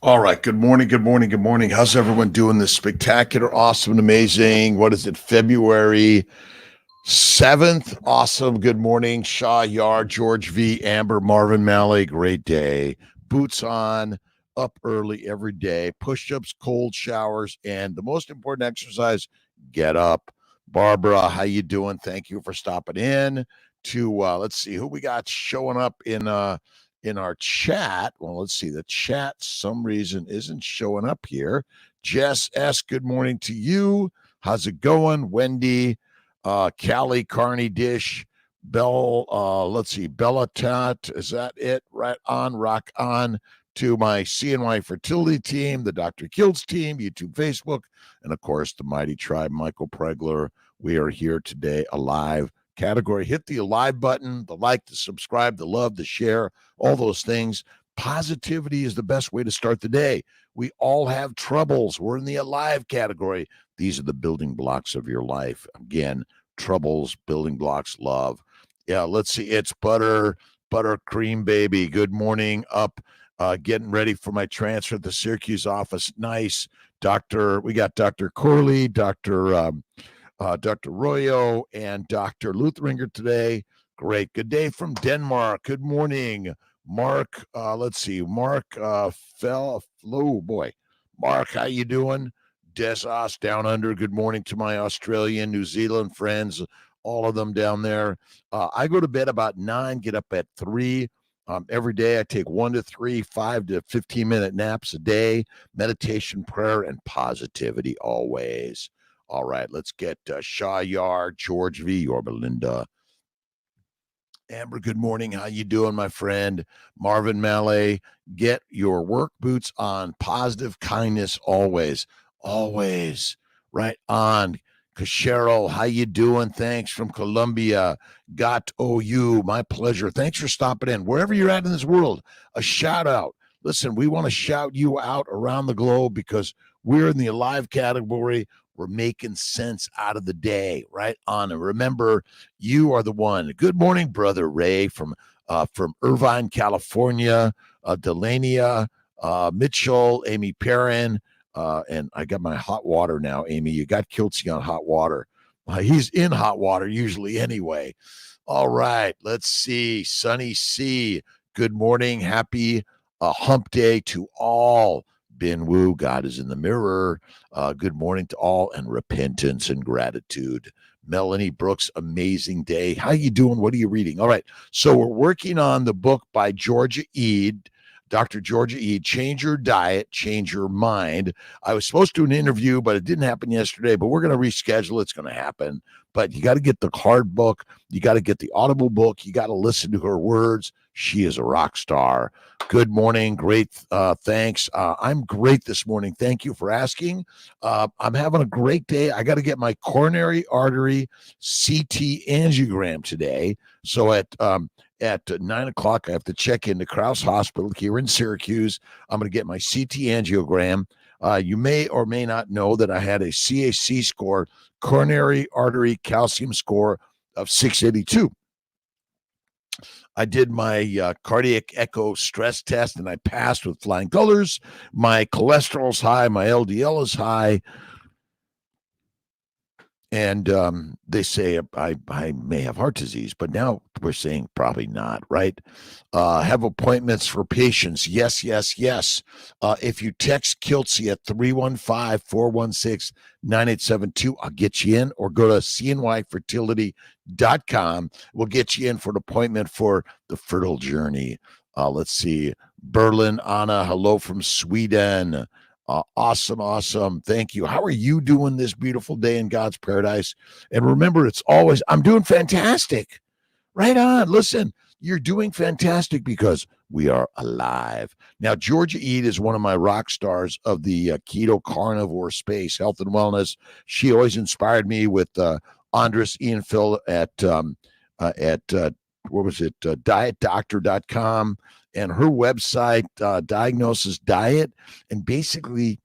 All right. Good morning. Good morning. Good morning. How's everyone doing this spectacular, awesome, and amazing? What is it? February 7th. Awesome. Good morning. Shaw Yard, George V, Amber, Marvin Malley. Great day. Boots on, up early every day. Push-ups, cold showers, and the most important exercise, get up. Barbara, how you doing? Thank you for stopping in to let's see who we got showing up in our chat. Well, let's see. The chat, some reason, isn't showing up here. Jess S., good morning to you. How's it going? Wendy, Callie, Carney Dish, Bell, let's see, Bella Tat, is that it? Right on, rock on to my CNY Fertility team, the Dr.Kiltz team, YouTube, Facebook, and of course, the Mighty Tribe, Michael Pregler. We are here today alive. Category, hit the alive button, the like, the subscribe, the love, the share, all those things. Positivity is the best way to start the day. We all have troubles. We're in the alive category. These are the building blocks of your life. Again, troubles, building blocks, love. Yeah, let's see. It's buttercream baby. Good morning. Up, getting ready for my transfer at the Syracuse office. Nice. We got Dr. Corley, Dr. Royo, and Dr. Lutheringer today. Great. Good day from Denmark. Good morning, Mark. Let's see. Mark boy. Mark, how you doing? Desos down under. Good morning to my Australian, New Zealand friends, all of them down there. I go to bed about 9, get up at 3. Every day I take 1 to 3, 5 to 15-minute naps a day, meditation, prayer, and positivity always. All right, let's get Shaw Yard, George V, or Belinda. Amber, good morning. How you doing, my friend? Marvin Mallet, get your work boots on. Positive kindness always. Always. Right on. Cachero, how you doing? Thanks from Colombia. Got OU, my pleasure. Thanks for stopping in. Wherever you're at in this world, a shout out. Listen, we want to shout you out around the globe because we're in the alive category. We're making sense out of the day, right on. And remember, you are the one. Good morning, brother Ray from Irvine, California. Delania, Mitchell, Amy Perrin, and I got my hot water now. Amy, you got Kiltz on hot water. He's in hot water usually anyway. All right, let's see. Sunny C. Good morning. Happy hump day to all. Bin Wu, God is in the mirror. Good morning to all, and repentance and gratitude. Melanie Brooks, amazing day. How you doing? What are you reading? All right, so we're working on the book by Georgia Ede, Dr. Georgia Ede, Change Your Diet, Change Your Mind. I was supposed to do an interview, but it didn't happen yesterday, but we're going to reschedule. It's going to happen. But you got to get the hard book. You got to get the Audible book. You got to listen to her words. She is a rock star. Good morning. Great. Thanks. I'm great this morning. Thank you for asking. I'm having a great day. I got to get my coronary artery CT angiogram today. So at 9 o'clock, I have to check into Krause Hospital here in Syracuse. I'm going to get my CT angiogram. You may or may not know that I had a CAC score, coronary artery calcium score of 682. I did my cardiac echo stress test, and I passed with flying colors. My cholesterol's high. My LDL is high. And they say I may have heart disease, but now we're saying probably not, right? Have appointments for patients. Yes, yes, yes. If you text Kiltz at 315-416-9872, I'll get you in, or go to cnyfertility.com. We'll get you in for an appointment for the fertile journey. Let's see. Berlin, Anna, hello from Sweden. Awesome. Thank you. How are you doing this beautiful day in God's paradise? And remember, it's always, I'm doing fantastic. Right on. Listen, you're doing fantastic because we are alive. Now, Georgia Ede is one of my rock stars of the keto carnivore space, health and wellness. She always inspired me with Andres Ian Phil at dietdoctor.com. And her website, Diagnosis Diet, and basically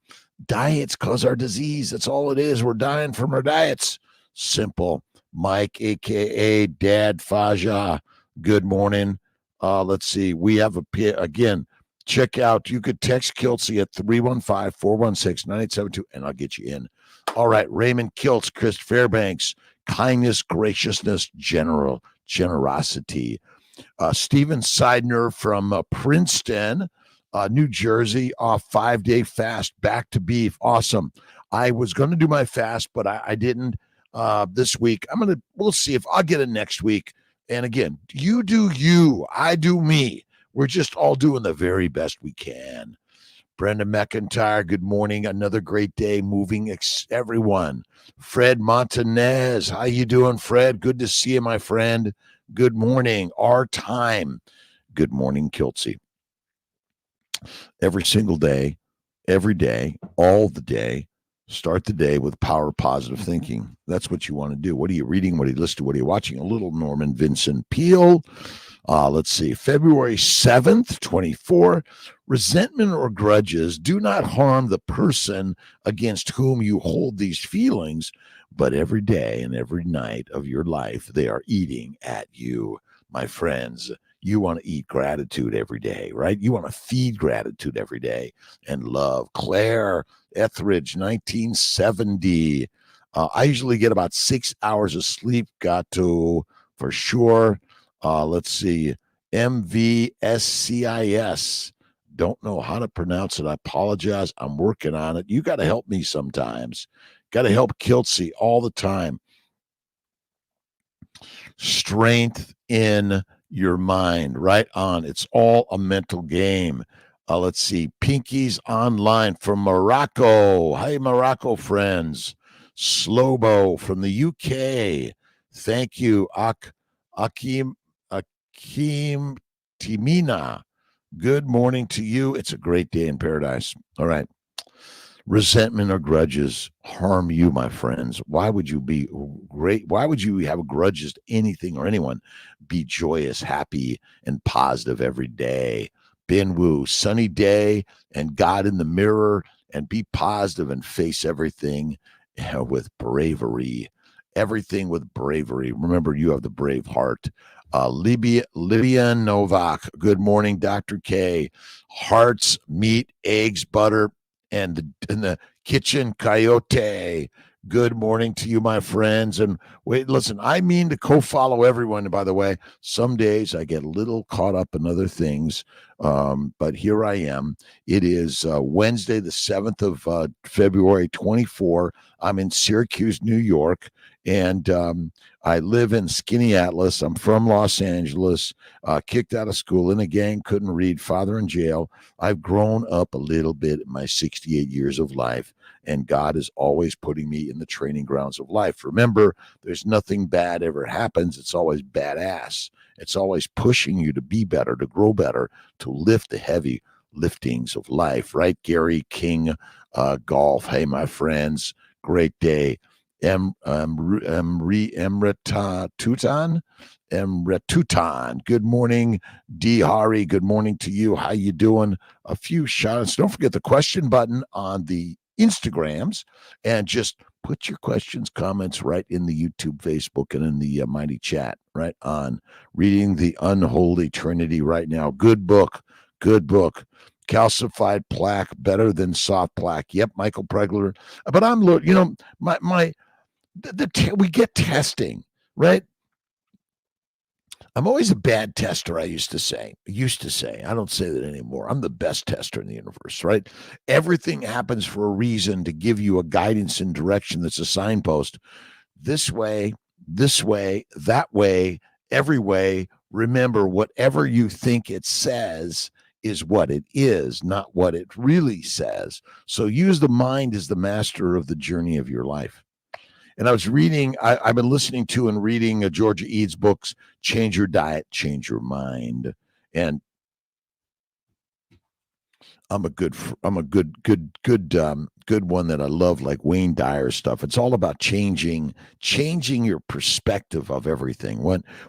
diets cause our disease. That's all it is. We're dying from our diets. Simple. Mike, a.k.a. Dad Faja, good morning. Let's see. We have, again, check out, you could text Kiltzy at 315-416-9872, and I'll get you in. All right, Raymond Kiltz, Chris Fairbanks, kindness, graciousness, generosity. Steven Seidner from Princeton, New Jersey, off 5-day fast, back to beef. Awesome. I was going to do my fast, but I didn't this week. We'll see if I'll get it next week. And again, you do you, I do me. We're just all doing the very best we can. Brenda McIntyre, good morning. Another great day moving everyone. Fred Montanez, how you doing, Fred? Good to see you, my friend. Good morning. Our time. Good morning, Kiltzy. Every single day, every day, all the day, start the day with power positive thinking. That's what you want to do. What are you reading? What are you listening to? What are you watching? A little Norman Vincent Peale. Let's see, February 7th, 24. Resentment or grudges do not harm the person against whom you hold these feelings, but every day and every night of your life, they are eating at you, my friends. You want to eat gratitude every day, right? You want to feed gratitude every day and love. Claire Etheridge, 1970. I usually get about 6 hours of sleep. Got to, for sure. Let's see, MVSCIS. Don't know how to pronounce it. I apologize. I'm working on it. You got to help me sometimes. Got to help Kiltzy all the time. Strength in your mind. Right on. It's all a mental game. Let's see. Pinkies Online from Morocco. Hey, Morocco friends. Slobo from the UK. Thank you, Akim Timina. Good morning to you. It's a great day in paradise. All right. Resentment or grudges harm you, my friends. Why would you be great? Why would you have grudges to anything or anyone? Be joyous, happy, and positive every day. Ben Wu, sunny day and God in the mirror, and be positive and face everything with bravery. Everything with bravery. Remember, you have the brave heart. Libya Novak. Good morning, Dr. K. Hearts, meat, eggs, butter, and the kitchen coyote. Good morning to you, my friends. And wait, listen, I mean to co-follow everyone, by the way. Some days I get a little caught up in other things, but here I am. It is Wednesday, the 7th of February, 24. I'm in Syracuse, New York, and I live in Skinny Atlas. I'm from Los Angeles, kicked out of school in a gang, couldn't read, father in jail. I've grown up a little bit in my 68 years of life, and God is always putting me in the training grounds of life. Remember, there's nothing bad ever happens. It's always badass. It's always pushing you to be better, to grow better, to lift the heavy liftings of life, right? Gary King, golf. Hey, my friends, great day. Emretutan. Good morning, D. Hari. Good morning to you. How you doing? A few shout-outs. Don't forget the question button on the Instagrams, and just put your questions, comments right in the YouTube, Facebook, and in the Mighty Chat. Right on. Reading the Unholy Trinity right now. Good book. Good book. Calcified plaque better than soft plaque. Yep, Michael Pregler. But I'm, we get testing, right? I'm always a bad tester, I used to say. I don't say that anymore. I'm the best tester in the universe, right? Everything happens for a reason, to give you a guidance and direction that's a signpost. This way, that way, every way. Remember, whatever you think it says is what it is, not what it really says. So use the mind as the master of the journey of your life. And I was reading, I've been listening to and reading Georgia Eads' books, Change Your Diet, Change Your Mind. And I'm a good one that I love, like Wayne Dyer stuff. It's all about changing your perspective of everything.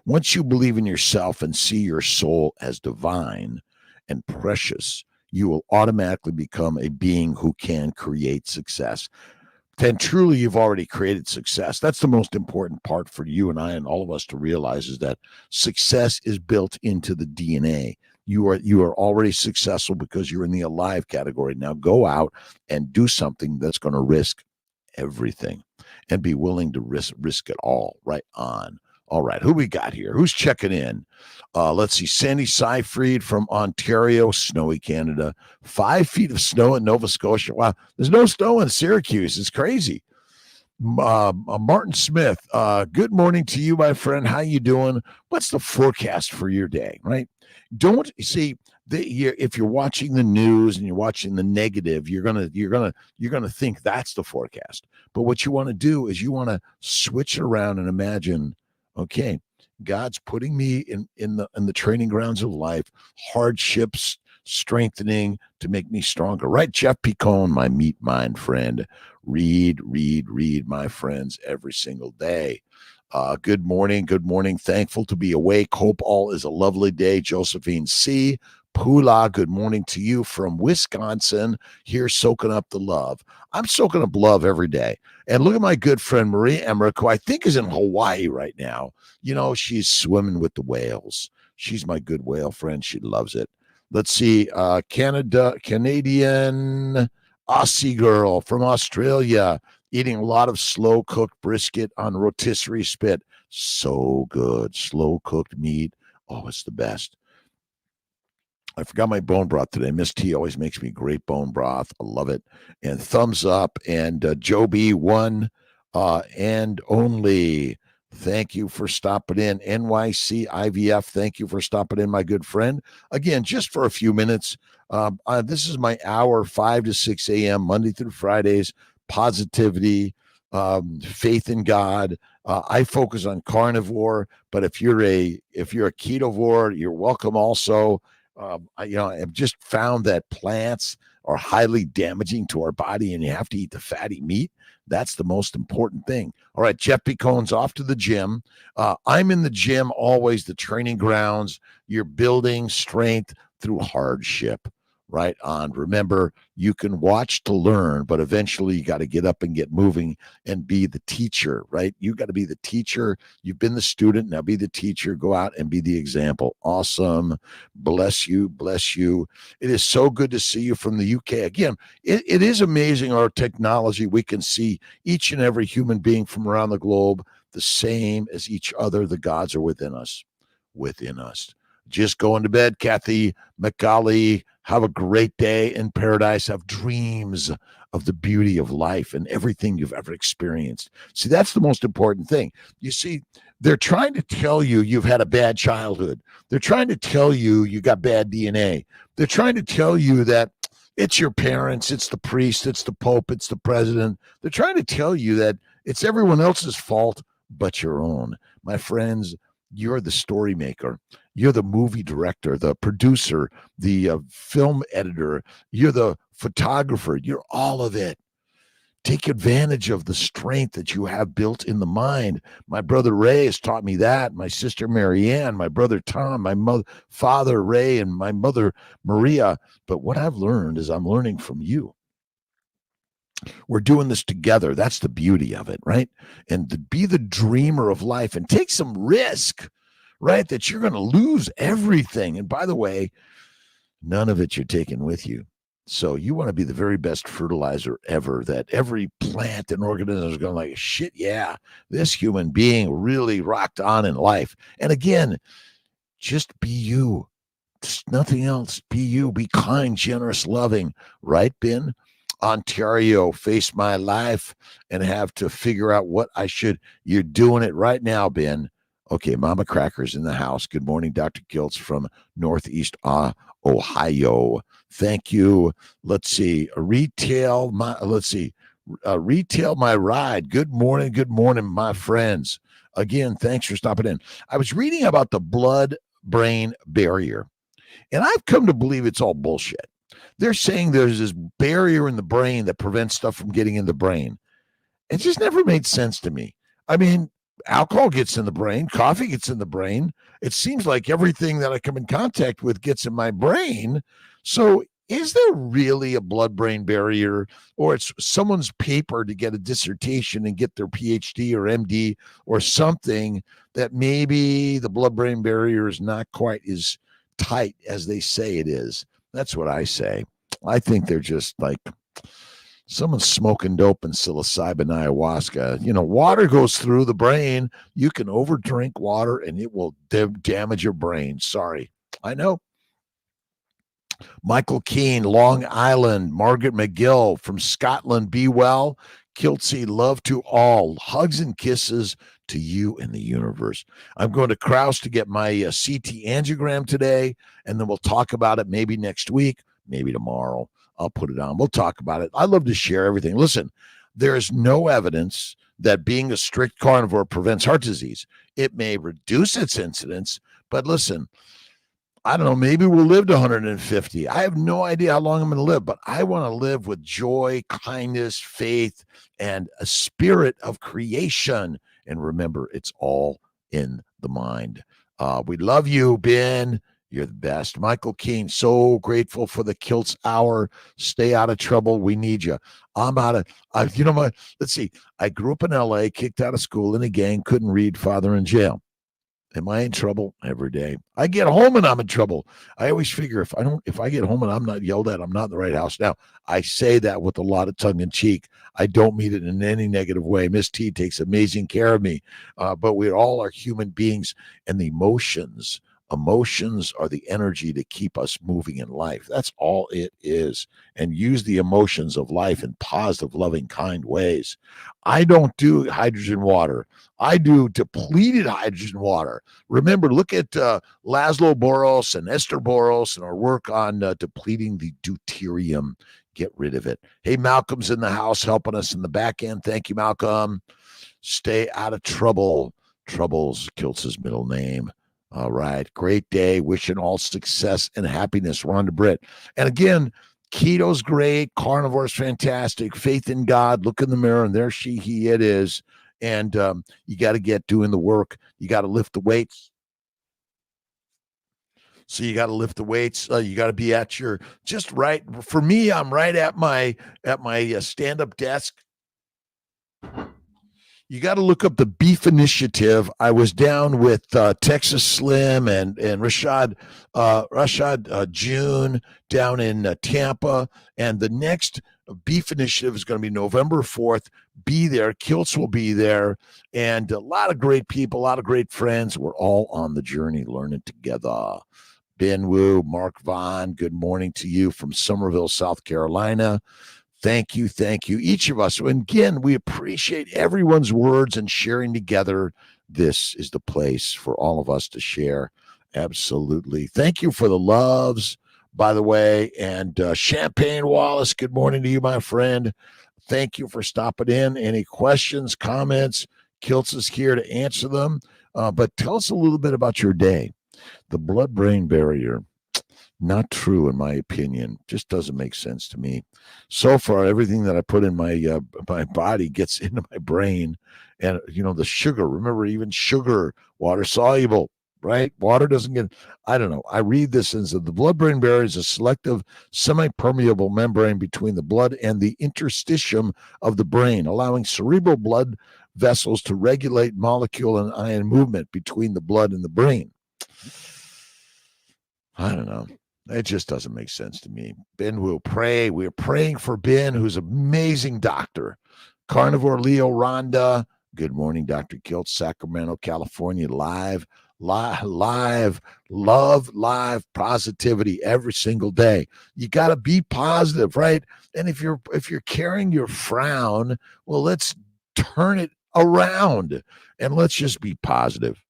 Once you believe in yourself and see your soul as divine and precious, you will automatically become a being who can create success. Then truly you've already created success. That's the most important part for you and I and all of us to realize, is that success is built into the DNA. You are already successful because you're in the alive category. Now go out and do something that's going to risk everything and be willing to risk it all. Right on. All right, who we got here? Who's checking in? Let's see. Sandy Seyfried from Ontario, snowy Canada. 5 feet of snow in Nova Scotia. Wow, there's no snow in Syracuse. It's crazy. Martin Smith, good morning to you, my friend. How you doing? What's the forecast for your day? Right? Don't see if you're watching the news and you're watching the negative, you're gonna think that's the forecast. But what you want to do is you want to switch it around and imagine, okay, God's putting me in the training grounds of life, hardships strengthening to make me stronger. Right, Jeff Picone, my meat mind friend. Read, my friends, every single day. Good morning. Thankful to be awake. Hope all is a lovely day. Josephine C. Pula, good morning to you from Wisconsin, here soaking up the love. I'm soaking up love every day. And look at my good friend Marie Emmerich, who I think is in Hawaii right now. You know, she's swimming with the whales. She's my good whale friend. She loves it. Let's see, Canadian Aussie girl from Australia, eating a lot of slow-cooked brisket on rotisserie spit. So good. Slow-cooked meat. Oh, it's the best. I forgot my bone broth today. Miss T always makes me great bone broth. I love it. And thumbs up. And Joe B. one and only. Thank you for stopping in. NYC IVF, thank you for stopping in, my good friend. Again, just for a few minutes. This is my hour, 5 to 6 a.m., Monday through Fridays. Positivity, faith in God. I focus on carnivore, but if you're a ketovore, you're welcome also. I've just found that plants are highly damaging to our body, and you have to eat the fatty meat. That's the most important thing. All right, Jeff Picone's off to the gym. I'm in the gym always, the training grounds. You're building strength through hardship. Right on. Remember, you can watch to learn, but eventually you got to get up and get moving and be the teacher, right? You got to be the teacher. You've been the student. Now be the teacher. Go out and be the example. Awesome. Bless you. Bless you. It is so good to see you from the UK. Again, it is amazing our technology. We can see each and every human being from around the globe the same as each other. The gods are within us. Within us. Just going to bed, Kathy McCauley. Have a great day in paradise. Have dreams of the beauty of life and everything you've ever experienced. See, that's the most important thing. You see, they're trying to tell you you've had a bad childhood. They're trying to tell you you got bad DNA. They're trying to tell you that it's your parents, it's the priest, it's the pope, it's the president. They're trying to tell you that it's everyone else's fault but your own. My friends, you're the story maker. You're the movie director, the producer, the film editor. You're the photographer. You're all of it. Take advantage of the strength that you have built in the mind. My brother Ray has taught me that. My sister Marianne, my brother Tom, my father Ray, and my mother Maria. But what I've learned is I'm learning from you. We're doing this together. That's the beauty of it, right? And to be the dreamer of life and take some risk, right? That you're going to lose everything. And by the way, none of it you're taking with you. So you want to be the very best fertilizer ever, that every plant and organism is going to like, shit, yeah, this human being really rocked on in life. And again, just be you. Just nothing else. Be you. Be kind, generous, loving. Right, Ben? Ontario, face my life and have to figure out what I should. You're doing it right now, Ben. Okay, Mama Cracker's in the house. Good morning, Dr. Kiltz from Northeast Ohio. Thank you. Let's see. Retail my ride. Good morning, my friends. Again, thanks for stopping in. I was reading about the blood-brain barrier, and I've come to believe it's all bullshit. They're saying there's this barrier in the brain that prevents stuff from getting in the brain. It just never made sense to me. I mean, alcohol gets in the brain, coffee gets in the brain. It seems like everything that I come in contact with gets in my brain. So is there really a blood-brain barrier, or it's someone's paper to get a dissertation and get their PhD or MD or something that maybe the blood-brain barrier is not quite as tight as they say it is. That's what I say. I think they're just like someone's smoking dope and psilocybin ayahuasca. Water goes through the brain. You can overdrink water and it will damage your brain. Sorry. I know. Michael Keane, Long Island. Margaret McGill from Scotland. Be well. Kiltzy, love to all. Hugs and kisses to you and the universe. I'm going to Kraus to get my CT angiogram today, and then we'll talk about it maybe next week, maybe tomorrow. I'll put it on. We'll talk about it. I love to share everything. Listen, there is no evidence that being a strict carnivore prevents heart disease. It may reduce its incidence, but listen, I don't know, maybe we'll live to 150. I have no idea how long I'm going to live, but I want to live with joy, kindness, faith, and a spirit of creation. And remember, it's all in the mind. We love you, Ben. You're the best. Michael Keane, so grateful for the Kiltz Hour. Stay out of trouble. We need you. I'm out of, let's see. I grew up in LA, kicked out of school in a gang, couldn't read, father in jail. Am I in trouble? Every day. I get home and I'm in trouble. I always figure if I get home and I'm not yelled at, I'm not in the right house. Now, I say that with a lot of tongue in cheek. I don't mean it in any negative way. Miss T takes amazing care of me. But we all are human beings, and the emotions are the energy to keep us moving in life. That's all it is. And use the emotions of life in positive, loving, kind ways. I don't do hydrogen water. I do depleted hydrogen water. Remember, look at Laszlo Boros and Esther Boros and our work on depleting the deuterium. Get rid of it. Hey, Malcolm's in the house helping us in the back end. Thank you, Malcolm. Stay out of trouble. Trouble's Kiltz's middle name. All right. Great day. Wishing all success and happiness. Rhonda Britt. And again, keto's great. Carnivore's fantastic. Faith in God. Look in the mirror, and there he, it is. And you got to get doing the work. You got to lift the weights. So you got to lift the weights. You got to be at your just right. For me, I'm right at my stand-up desk. You got to look up the Beef Initiative. I was down with Texas Slim and Rashad June down in Tampa, and the next Beef Initiative is going to be November 4th. Be there. Kiltz will be there, and a lot of great people, a lot of great friends. We're all on the journey, learning together. Ben Wu, Mark Vaughn, good morning to you from Somerville, South Carolina. Thank you. Each of us. And again, we appreciate everyone's words and sharing together. This is the place for all of us to share. Absolutely. Thank you for the loves, by the way. And Champagne Wallace, good morning to you, my friend. Thank you for stopping in. Any questions, comments? Kiltz is here to answer them. But tell us a little bit about your day. The blood-brain barrier. Not true, in my opinion. Just doesn't make sense to me. So far, everything that I put in my body gets into my brain. And, the sugar, remember, even sugar, water soluble, right? Water doesn't get, I don't know. I read this and said the blood-brain barrier is a selective semi-permeable membrane between the blood and the interstitium of the brain, allowing cerebral blood vessels to regulate molecule and ion movement between the blood and the brain. I don't know. It just doesn't make sense to me. Ben will pray. We're praying for Ben, who's an amazing doctor. Carnivore Leo Rhonda. Good morning, Dr. Kiltz, Sacramento, California, live, love, live positivity every single day. You got to be positive, right? And if you're carrying your frown, well, let's turn it around and let's just be positive.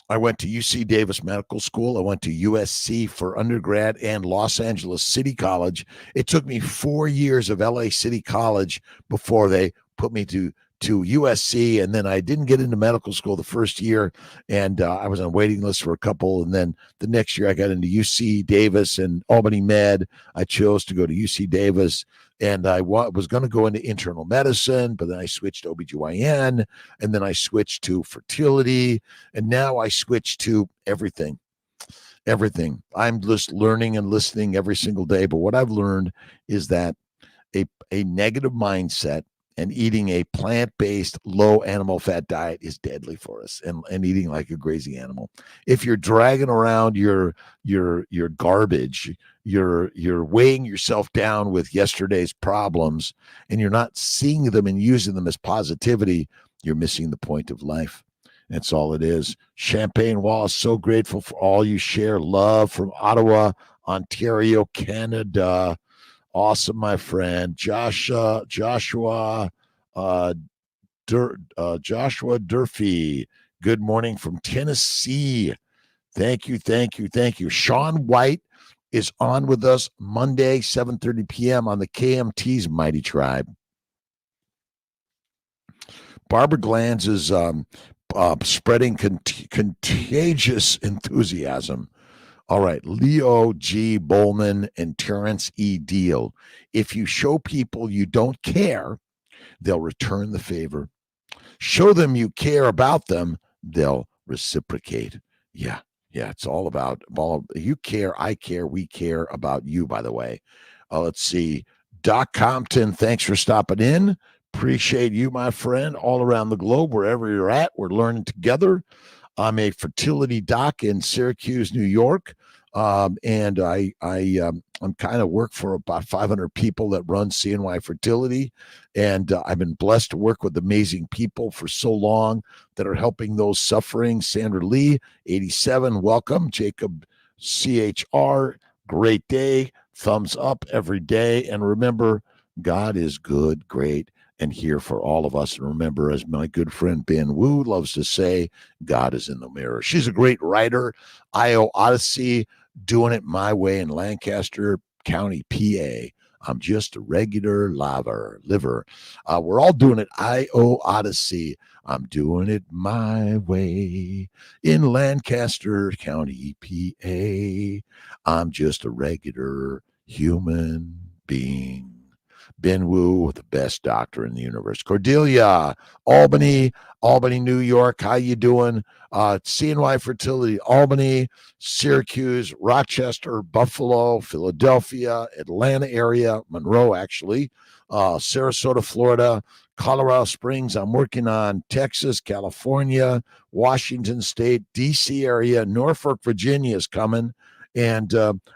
I went to UC Davis Medical School. I went to USC for undergrad and Los Angeles City College. It took me 4 years of LA City College before they put me to USC, and then I didn't get into medical school the first year, and I was on a waiting list for a couple, and then the next year I got into UC Davis and Albany Med. I chose to go to UC Davis, and I was going to go into internal medicine, but then I switched to OBGYN, and then I switched to fertility, and now I switched to everything. I'm just learning and listening every single day, but what I've learned is that a negative mindset and eating a plant-based, low animal fat diet is deadly for us, and eating like a crazy animal. If you're dragging around your garbage, you're weighing yourself down with yesterday's problems, and you're not seeing them and using them as positivity, you're missing the point of life. That's all it is. Champagne Wallace, so grateful for all you share. Love from Ottawa, Ontario, Canada. Awesome, my friend. Joshua Durfee. Good morning from Tennessee. Thank you. Sean White is on with us Monday, 7:30 p.m. on the KMT's Mighty Tribe. Barbara Glanz is spreading contagious enthusiasm. All right, Leo G. Bowman and Terrence E. Deal. If you show people you don't care, they'll return the favor. Show them you care about them, they'll reciprocate. Yeah, it's all about you care, I care, we care about you, by the way. Let's see. Doc Compton, thanks for stopping in. Appreciate you, my friend, all around the globe, wherever you're at. We're learning together. I'm a fertility doc in Syracuse, New York, and I'm kind of work for about 500 people that run CNY Fertility, and I've been blessed to work with amazing people for so long that are helping those suffering. Sandra Lee, 87, welcome. Jacob CHR, great day. Thumbs up every day, and remember, God is good, great, and here for all of us. And remember, as my good friend Ben Wu loves to say, God is in the mirror. She's a great writer. IO Odyssey, doing it my way in Lancaster County, PA. I'm just a regular liver. We're all doing it. IO Odyssey. I'm doing it my way in Lancaster County, PA. I'm just a regular human being. Ben Wu, the best doctor in the universe. Cordelia, Albany, New York. How you doing? CNY Fertility, Albany, Syracuse, Rochester, Buffalo, Philadelphia, Atlanta area, Monroe, actually, Sarasota, Florida, Colorado Springs. I'm working on Texas, California, Washington State, D.C. area, Norfolk, Virginia is coming. And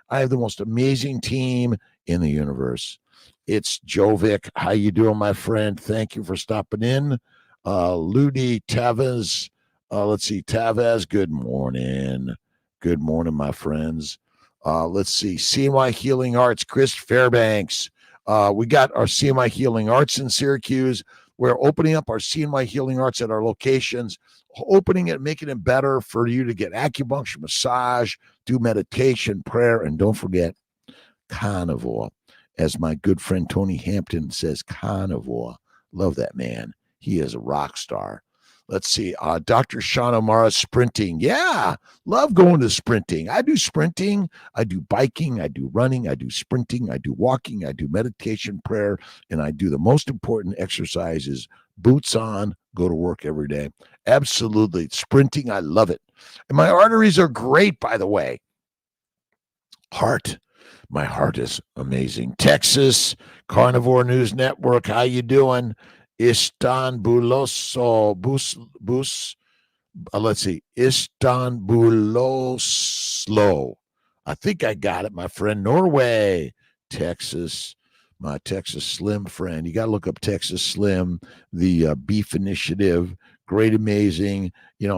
I have the most amazing team in the universe. It's Jovic. How you doing, my friend? Thank you for stopping in. Ludi Tavez. Let's see. Tavez, good morning. Good morning, my friends. Let's see. CMI Healing Arts, Chris Fairbanks. We got our CMI Healing Arts in Syracuse. We're opening up our CMI Healing Arts at our locations, opening it, making it better for you to get acupuncture, massage, do meditation, prayer, and don't forget carnivore. As my good friend Tony Hampton says, carnivore. Love that man. He is a rock star. Let's see. Dr. Sean O'Mara, sprinting. Yeah, love going to sprinting. I do sprinting. I do biking. I do running. I do sprinting. I do walking. I do meditation, prayer. And I do the most important exercises, boots on, go to work every day. Absolutely. Sprinting, I love it. And my arteries are great, by the way. Heart. My heart is amazing. Texas, Carnivore News Network. How you doing? Istanbuloso, let's see. Istanbuloslo. I think I got it, my friend. Norway, Texas. My Texas Slim friend. You got to look up Texas Slim, the beef initiative. Great, amazing.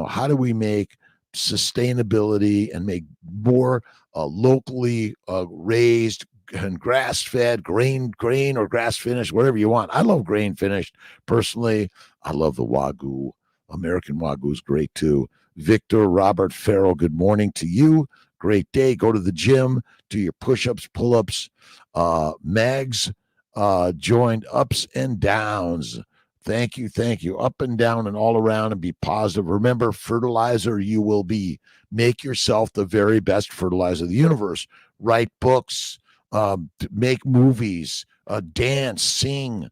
How do we make sustainability and make more locally raised and grass-fed, grain or grass-finished, whatever you want. I love grain-finished. Personally, I love the Wagyu. American Wagyu is great, too. Victor Robert Farrell, good morning to you. Great day. Go to the gym, do your push-ups, pull-ups. Mags joined ups and downs. Thank you. Up and down and all around, and be positive. Remember, fertilizer you will be. Make yourself the very best fertilizer of the universe. Write books, make movies, dance, sing,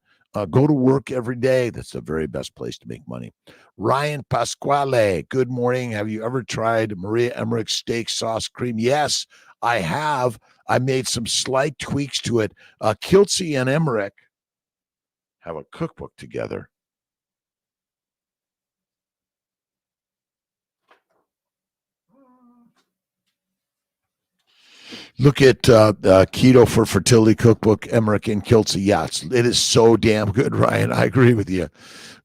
go to work every day. That's the very best place to make money. Ryan Pasquale, good morning. Have you ever tried Maria Emmerich steak sauce cream? Yes, I have. I made some slight tweaks to it. Kiltz and Emmerich have a cookbook together. Look at Keto for Fertility Cookbook, Emmerich and Kiltz. Yeah, it is so damn good, Ryan. I agree with you.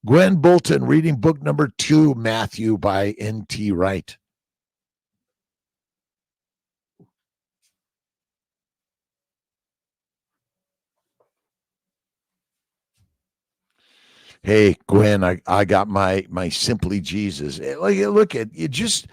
Gwen Bolton reading book number 2, Matthew by N.T. Wright. Hey, Gwen, I got my Simply Jesus. Look at it, just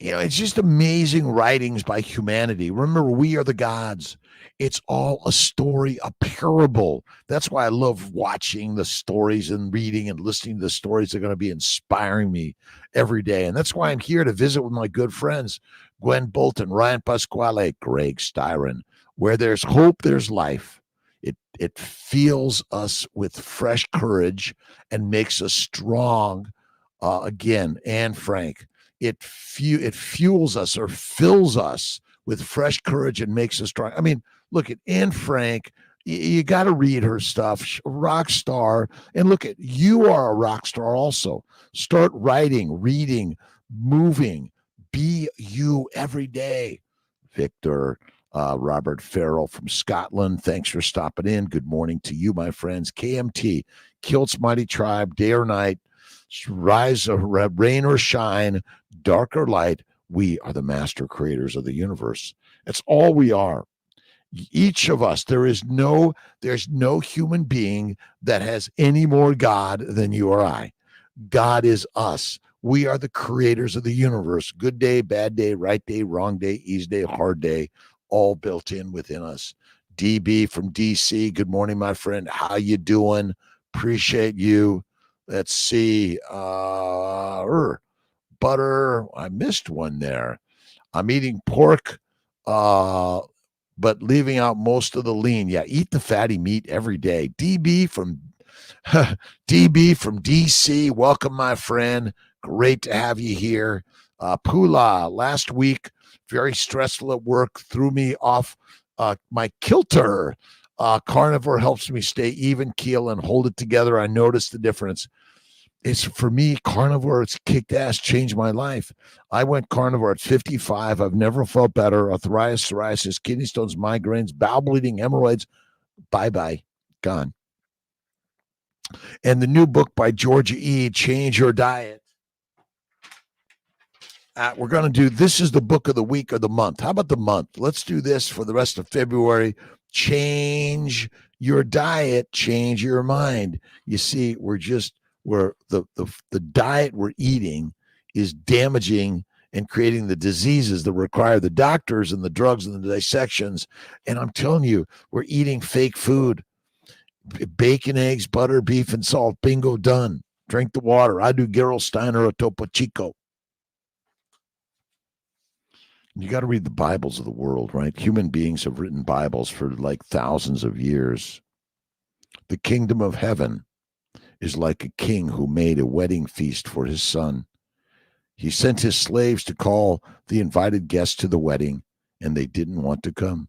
it's just amazing writings by humanity. Remember, we are the gods. It's all a story, a parable. That's why I love watching the stories and reading and listening to the stories. They're going to be inspiring me every day. And that's why I'm here to visit with my good friends, Gwen Bolton, Ryan Pasquale, Greg Styron. Where there's hope, there's life. It fills us with fresh courage and makes us strong again. And Frank, it fuels us or fills us with fresh courage and makes us strong. I mean, look at Anne Frank. You got to read her stuff. Rock star. And look at, you are a rock star also. Start writing, reading, moving. Be you every day. Victor, Robert Farrell from Scotland, thanks for stopping in. Good morning to you, my friends. KMT, Kiltz Mighty Tribe, day or night, rise or rain or shine, dark or light, we are the master creators of the universe. That's all we are. Each of us, there's no human being that has any more God than you or I. God is us. We are the creators of the universe. Good day, bad day, right day, wrong day, easy day, hard day, all built in within us. DB from DC, good morning, my friend. How you doing? Appreciate you. Let's see. Butter. I missed one there. I'm eating pork, but leaving out most of the lean. Yeah, eat the fatty meat every day. DB from DC. Welcome, my friend. Great to have you here. Pula, last week, very stressful at work, threw me off my kilter. Carnivore helps me stay even keel and hold it together. I noticed the difference. It's for me, carnivore, it's kicked ass, changed my life. I went carnivore at 55. I've never felt better. Arthritis, psoriasis, kidney stones, migraines, bowel bleeding, hemorrhoids. Bye-bye. Gone. And the new book by Georgia E., Change Your Diet. We're going to do, this is the book of the week or the month. How about the month? Let's do this for the rest of February. Change your diet, change your mind. You see, the diet we're eating is damaging and creating the diseases that require the doctors and the drugs and the dissections. And I'm telling you, we're eating fake food. Bacon, eggs, butter, beef, and salt. Bingo, done. Drink the water. I do Gerolsteiner or Topo Chico. You got to read the Bibles of the world, right? Human beings have written Bibles for like thousands of years. The kingdom of heaven is like a king who made a wedding feast for his son. He sent his slaves to call the invited guests to the wedding, and they didn't want to come.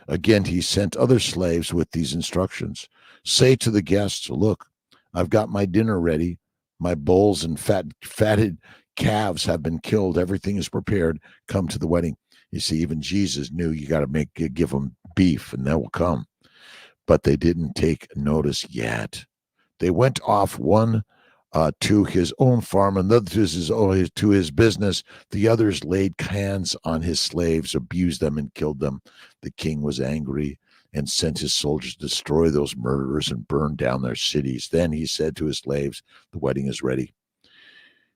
Again, he sent other slaves with these instructions. Say to the guests, look, I've got my dinner ready. My bulls and fatted calves have been killed. Everything is prepared. Come to the wedding. You see, even Jesus knew you got to give them beef, and that will come. But they didn't take notice yet. They went off, one to his own farm, another to his business. The others laid hands on his slaves, abused them, and killed them. The king was angry and sent his soldiers to destroy those murderers and burn down their cities. Then he said to his slaves, the wedding is ready.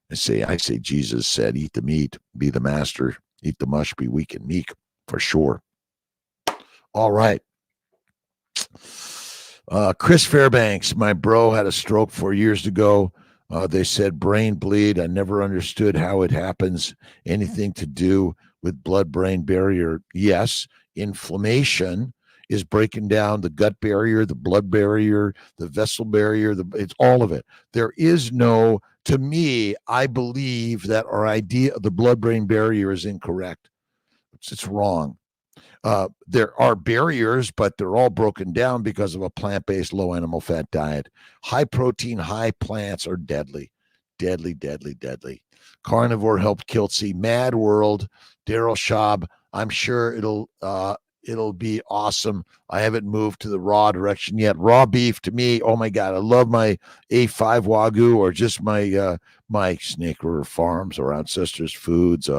I say, Jesus said, eat the meat, be the master, eat the mush, be weak and meek, for sure. All right. Chris Fairbanks, my bro, had a stroke 4 years ago. They said brain bleed. I never understood how it happens. Anything to do with blood-brain barrier? Yes. Inflammation is breaking down the gut barrier, the blood barrier, the vessel barrier. It's all of it. There is no, to me, I believe that our idea of the blood-brain barrier is incorrect. It's wrong. There are barriers, but they're all broken down because of a plant-based, low animal fat diet. High protein, high plants are deadly, deadly, deadly, deadly. Carnivore helped Kiltz. Mad World, Daryl Schaub. I'm sure it'll be awesome. I haven't moved to the raw direction yet. Raw beef to me, oh my God, I love my A5 Wagyu or just my Snake River Farms or Ancestors Foods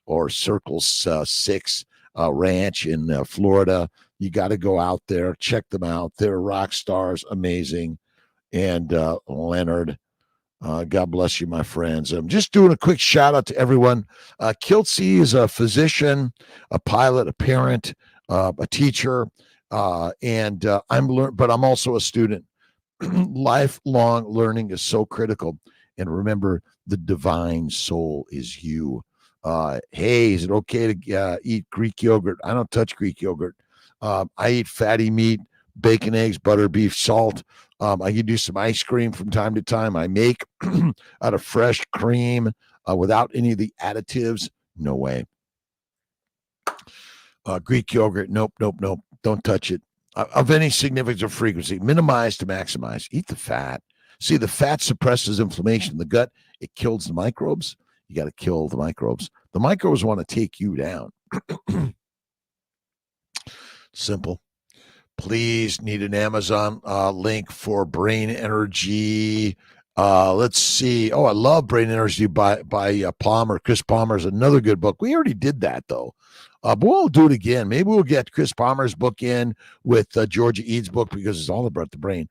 or Circle 6 ranch in Florida. You got to go out there, check them out. They're rock stars, amazing. And Leonard, God bless you, my friends. I'm just doing a quick shout out to everyone. Kiltz is a physician, a pilot, a parent, a teacher, and but I'm also a student. Lifelong learning is so critical. And remember, the divine soul is you. Hey, is it okay to eat Greek yogurt? I don't touch Greek yogurt. I eat fatty meat, bacon, eggs, butter, beef, salt. I can do some ice cream from time to time. I make out of fresh cream without any of the additives. No way. Greek yogurt, nope, nope, nope. Don't touch it. Of any significance or frequency, minimize to maximize. Eat the fat. See, the fat suppresses inflammation in the gut. It kills the microbes. You got to kill the microbes. The microbes want to take you down. Simple. Please need an Amazon link for Brain Energy. Let's see. Oh, I love Brain Energy by Palmer. Chris Palmer is another good book. We already did that, though. But we'll do it again. Maybe we'll get Chris Palmer's book in with Georgia Eads' book because it's all about the brain.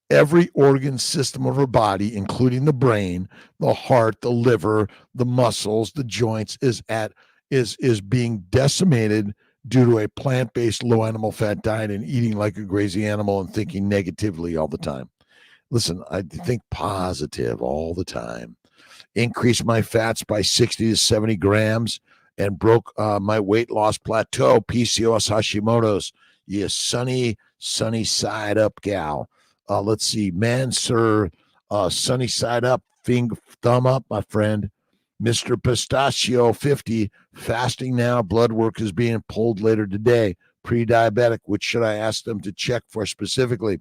Every organ system of our body, including the brain, the heart, the liver, the muscles, the joints, is being decimated due to a plant-based low animal fat diet and eating like a crazy animal and thinking negatively all the time. Listen, I think positive all the time. Increased my fats by 60 to 70 grams and broke my weight loss plateau, PCOS Hashimoto's. Yes, sunny side up gal. Let's see, man, sir, sunny side up, thumb up, my friend. Mr. Pistachio 50, fasting now, blood work is being pulled later today. Pre-diabetic, which should I ask them to check for specifically?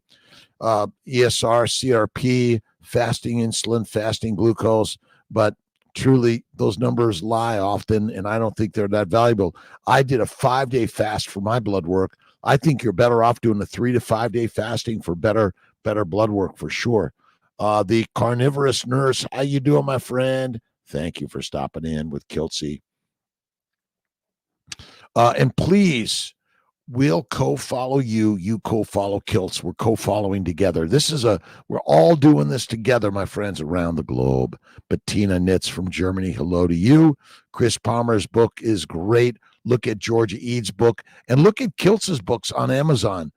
ESR, CRP, fasting insulin, fasting glucose, but truly those numbers lie often, and I don't think they're that valuable. I did a 5-day fast for my blood work. I think you're better off doing a 3 to 5 day fasting for better blood work for sure. The carnivorous nurse, how you doing, my friend? Thank you for stopping in with Kiltz. And please, we'll co-follow you. You co-follow Kiltz. We're co-following together. We're all doing this together, my friends, around the globe. Bettina Nitz from Germany, hello to you. Chris Palmer's book is great. Look at Georgia Eads' book and look at Kiltz's books on Amazon.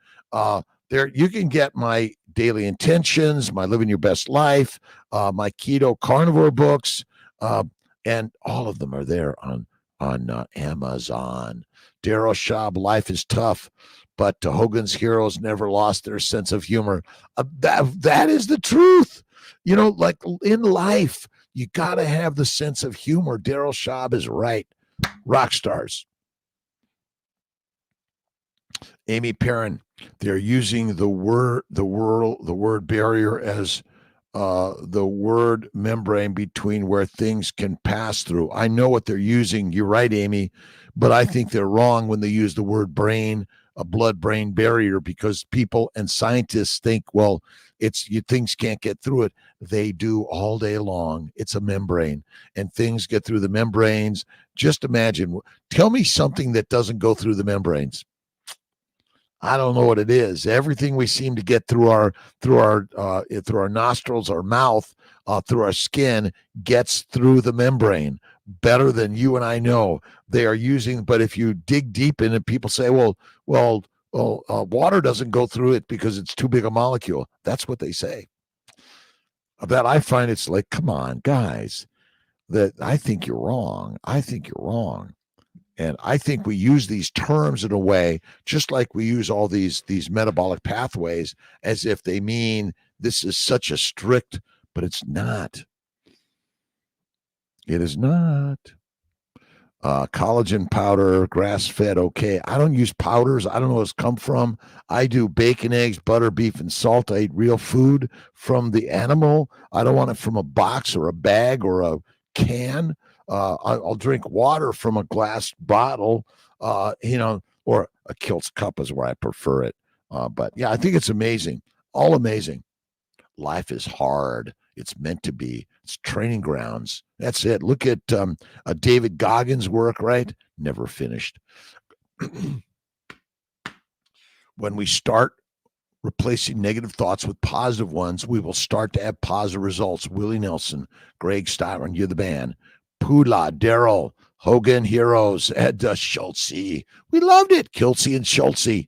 There you can get my Daily Intentions, my Living Your Best Life, my Keto Carnivore books, and all of them are there on Amazon. Daryl Schaub, Life is Tough, but Hogan's heroes never lost their sense of humor. That is the truth. You know, like in life, you got to have the sense of humor. Daryl Schaub is right. Rock stars. Amy Perrin, they're using the word barrier as the word membrane between where things can pass through. I know what they're using. You're right, Amy, but I think they're wrong when they use the word brain, a blood-brain barrier, because people and scientists think, well, things can't get through it. They do all day long. It's a membrane, and things get through the membranes. Just imagine. Tell me something that doesn't go through the membranes. I don't know what it is. Everything we seem to get through our nostrils, our mouth, through our skin gets through the membrane better than you and I know. They are using, but if you dig deep in it, people say, well, water doesn't go through it because it's too big a molecule. That's what they say. That I find it's like, come on, guys. That I think you're wrong. And I think we use these terms in a way, just like we use all these metabolic pathways, as if they mean this is such a strict, but it's not. It is not. Collagen powder, grass-fed, okay. I don't use powders. I don't know where it's come from. I do bacon, eggs, butter, beef, and salt. I eat real food from the animal. I don't want it from a box or a bag or a can. I'll drink water from a glass bottle, or a Kiltz cup is where I prefer it. But yeah, I think it's amazing. All amazing. Life is hard. It's meant to be. It's training grounds. That's it. Look at David Goggins' work, right? Never finished. When we start replacing negative thoughts with positive ones, we will start to have positive results. Willie Nelson, Greg Styron, you're the man. Pula, Daryl, Hogan Heroes, Ed Schultze. We loved it. Kiltz and Schultze.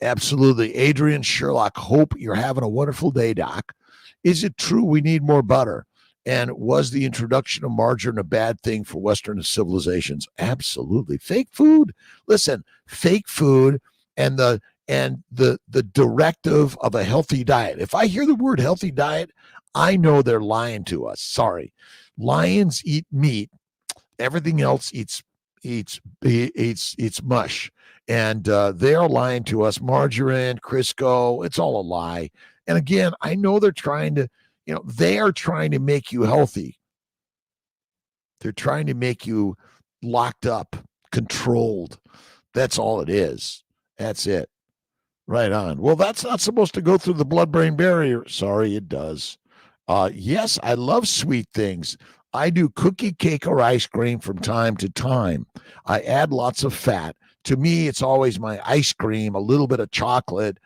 Absolutely. Adrian Sherlock, hope you're having a wonderful day, Doc. Is it true we need more butter? And was the introduction of margarine a bad thing for Western civilizations? Absolutely. Fake food. Listen, fake food and the directive of a healthy diet. If I hear the word healthy diet, I know they're lying to us. Sorry. Lions eat meat. Everything else eats mush. And they are lying to us. Margarine, Crisco, it's all a lie. And again, I know they're trying to, they are trying to make you healthy. They're trying to make you locked up, controlled. That's all it is. That's it. Right on. Well, that's not supposed to go through the blood-brain barrier. Sorry, it does. Yes, I love sweet things. I do cookie, cake, or ice cream from time to time. I add lots of fat. To me, it's always my ice cream, a little bit of chocolate.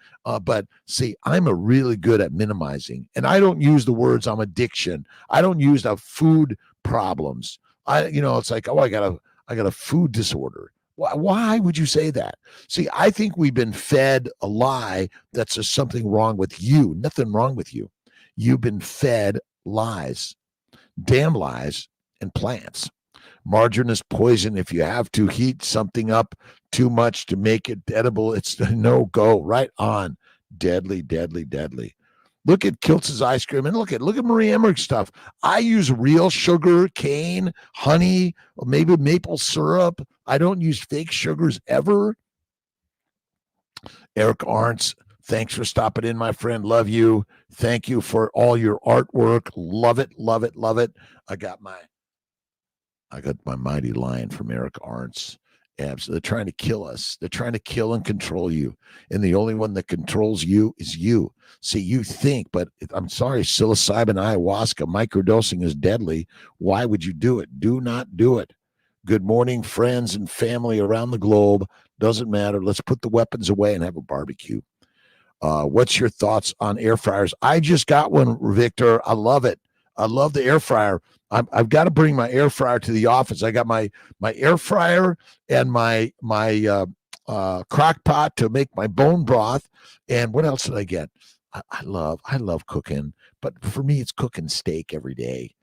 But see, I'm really good at minimizing. And I don't use the words I'm addiction. I don't use the food problems. It's like, oh, I got a food disorder. Why would you say that? See, I think we've been fed a lie that says something wrong with you. Nothing wrong with you. You've been fed lies, damn lies, and plants. Margarine is poison. If you have to heat something up too much to make it edible, it's a no-go. Right on. Deadly, deadly, deadly. Look at Kiltz's ice cream, and look at Marie Emmerich's stuff. I use real sugar, cane, honey, or maybe maple syrup. I don't use fake sugars ever. Eric Arntz, thanks for stopping in, my friend. Love you. Thank you for all your artwork. Love it, love it, love it. I got my mighty lion from Eric Arntz. So they're trying to kill us. They're trying to kill and control you. And the only one that controls you is you. See, you think, but I'm sorry, psilocybin, ayahuasca, microdosing is deadly. Why would you do it? Do not do it. Good morning, friends and family around the globe. Doesn't matter. Let's put the weapons away and have a barbecue. What's your thoughts on air fryers? I just got one, Victor. I love it. I love the air fryer. I've got to bring my air fryer to the office. I got my air fryer and my crock pot to make my bone broth. And what else did I get? I love cooking, but for me, it's cooking steak every day.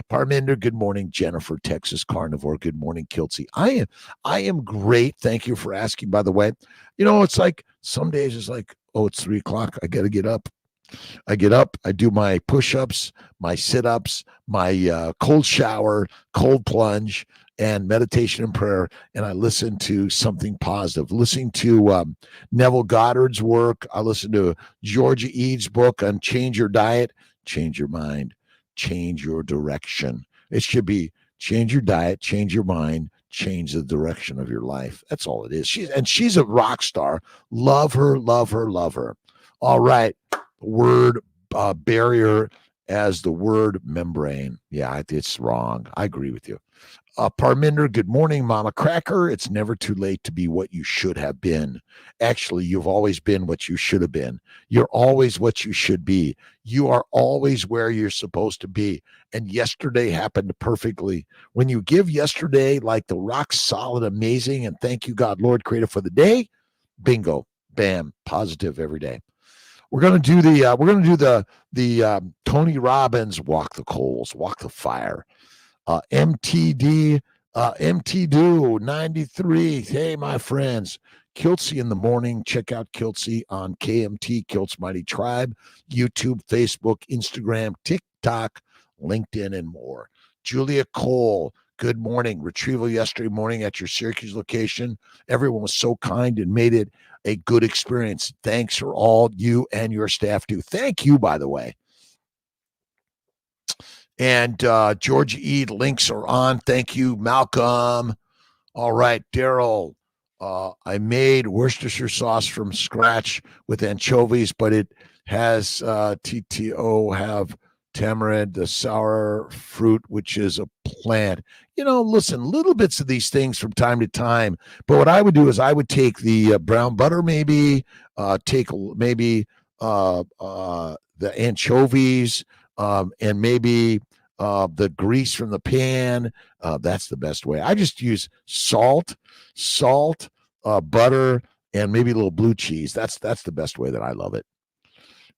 Parminder, good morning. Jennifer, Texas Carnivore, good morning. Kiltz. I am great. Thank you for asking, by the way. It's like some days it's like, oh, it's 3:00. I got to get up. I get up, I do my push-ups, my sit-ups, my cold shower, cold plunge, and meditation and prayer, and I listen to something positive. Listening to Neville Goddard's work. I listen to Georgia Eads' book on Change Your Diet, Change Your Mind, Change Your Direction. It should be change your diet, change your mind, change the direction of your life. That's all it is. She's a rock star. Love her, love her, love her. All right. Word barrier as the word membrane. Yeah, it's wrong. I agree with you. Parminder, good morning, Mama Cracker. It's never too late to be what you should have been. Actually, you've always been what you should have been. You're always what you should be. You are always where you're supposed to be. And yesterday happened perfectly. When you give yesterday like the rock solid, amazing, and thank you, God, Lord, creator for the day, bingo, bam, positive every day. We're gonna do the Tony Robbins walk the coals, walk the fire. MTD, MTDO 93. Hey, my friends, Kiltz in the morning. Check out Kiltz on KMT Kiltz Mighty Tribe, YouTube, Facebook, Instagram, TikTok, LinkedIn, and more. Julia Cole, Good morning. Retrieval yesterday morning at your Syracuse location. Everyone was so kind and made it a good experience. Thanks for all you and your staff do. Thank you, by the way. And George E. links are on. Thank you, Malcolm. All right, Daryl. I made Worcestershire sauce from scratch with anchovies, but it has TTO have tamarind, the sour fruit, which is a plant. Listen, little bits of these things from time to time. But what I would do is I would take the brown butter, maybe take maybe the anchovies, and maybe the grease from the pan. That's the best way. I just use salt, butter, and maybe a little blue cheese. That's the best way that I love it.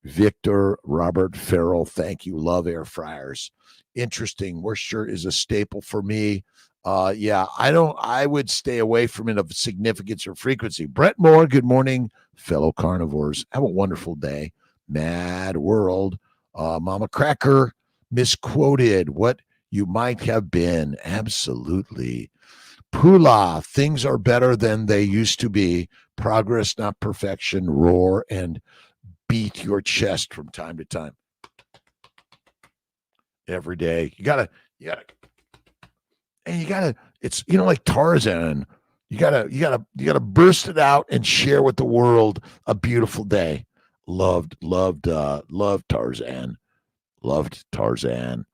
Victor Robert Farrell, thank you. Love air fryers. Interesting. Worcestershire is a staple for me. I would stay away from it of significance or frequency. Brett Moore, good morning, fellow carnivores. Have a wonderful day. Mad world. Mama Cracker, misquoted what you might have been. Absolutely. Pula, things are better than they used to be. Progress, not perfection. Roar and beat your chest from time to time. Every day. You gotta, it's, like Tarzan. You gotta burst it out and share with the world a beautiful day. Loved Tarzan. Loved Tarzan.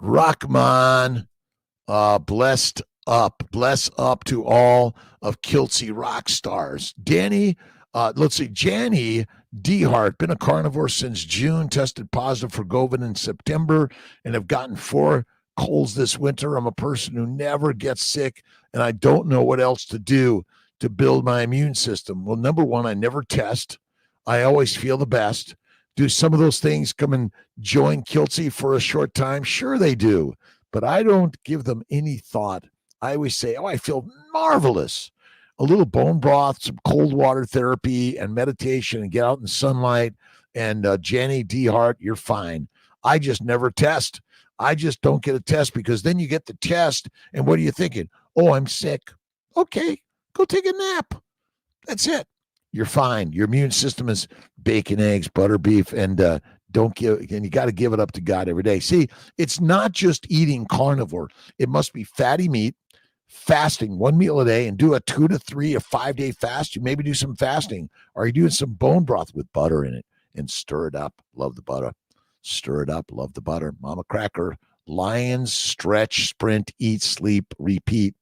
Rockman, bless up to all of Kiltzy rock stars. Danny, let's see, Janny Dehart, been a carnivore since June, tested positive for COVID in September, and have gotten 4 colds this winter. I'm a person who never gets sick, and I don't know what else to do to build my immune system. Well, number one, I never test. I always feel the best. Do some of those things come and join Kiltzy for a short time? Sure they do, but I don't give them any thought. I always say, I feel marvelous. A little bone broth, some cold water therapy, and meditation, and get out in the sunlight. And Janny Dehart, you're fine. I just never test. I just don't get a test, because then you get the test, and what are you thinking? Oh, I'm sick. Okay, go take a nap. That's it. You're fine. Your immune system is bacon, eggs, butter, beef, and you got to give it up to God every day. See, it's not just eating carnivore. It must be fatty meat, fasting 1 meal a day, and do a 2 to 3 or 5 day fast. You maybe do some fasting, or you're doing some bone broth with butter in it and stir it up. Love the butter. Stir it up. Love the butter. Mama Cracker. Lions, stretch, sprint, eat, sleep, repeat.